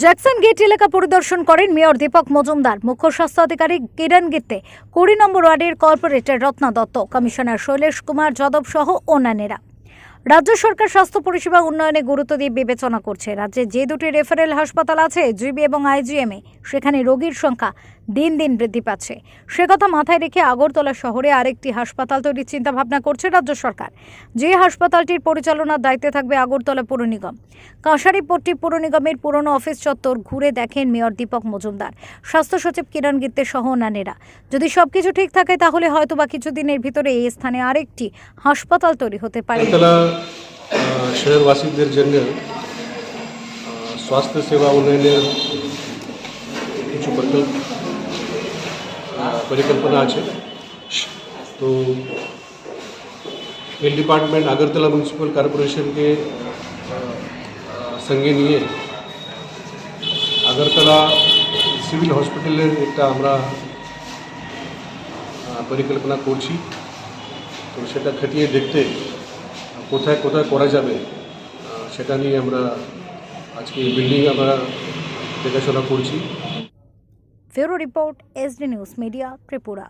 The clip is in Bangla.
জ্যাকসন গেট এলাকা পরিদর্শন করেন মেয়র দীপক মজুমদার, মুখ্য স্বাস্থ্য আধিকারিক কিরণ গিত্তে, 20 নম্বর ওয়ার্ডের কর্পোরেটর রত্না দত্ত, কমিশনার শৈলেশ কুমার যাদব সহ অন্যান্যরা। রাজ্য সরকার স্বাস্থ্য পরিষেবা উন্নয়নে গুরুত্ব দিয়ে বিবেচনা করছে। রাজ্যে যে দুটি রেফারেল হাসপাতাল আছে, জিবি এবং আইজিএমে, সেখানে রোগীর সংখ্যা দিন দিন বৃদ্ধি পাচ্ছে। সে কথা মাথায় রেখে আগরতলা শহরে আরেকটি হাসপাতাল তৈরির চিন্তাভাবনা করছে রাজ্য সরকার। যে হাসপাতালটির পরিচালনার দায়িত্বে থাকবে আগরতলা পৌর নিগম। কাঁসারিপট্টি পৌর নিগমের পুরনো অফিস চত্বর ঘুরে দেখেন মেয়র দীপক মজুমদার, স্বাস্থ্য সচিব কিরণ গিত্তে সহ অন্যান্যরা। যদি সবকিছু ঠিক থাকে তাহলে হয়তোবা কিছুদিনের ভিতরে এই স্থানে আরেকটি হাসপাতাল তৈরি হতে পারে। শহরবাসীদের জন্য স্বাস্থ্য সেবা উন্নয়নের কিছু পরিকল্পনা আছে। তো হেলথ ডিপার্টমেন্ট আগরতলা মিউনিসিপ্যাল কর্পোরেশনকে সঙ্গে নিয়ে আগরতলা সিভিল হসপিটালের একটা আমরা পরিকল্পনা করছি। তো সেটা খতিয়ে দেখতে কোথায় কোথায় করা যাবে সেটা নিয়ে আমরা আজকে বিল্ডিং আমরা দেখাশোনা করছি। Bureau report, SD news media, Tripura.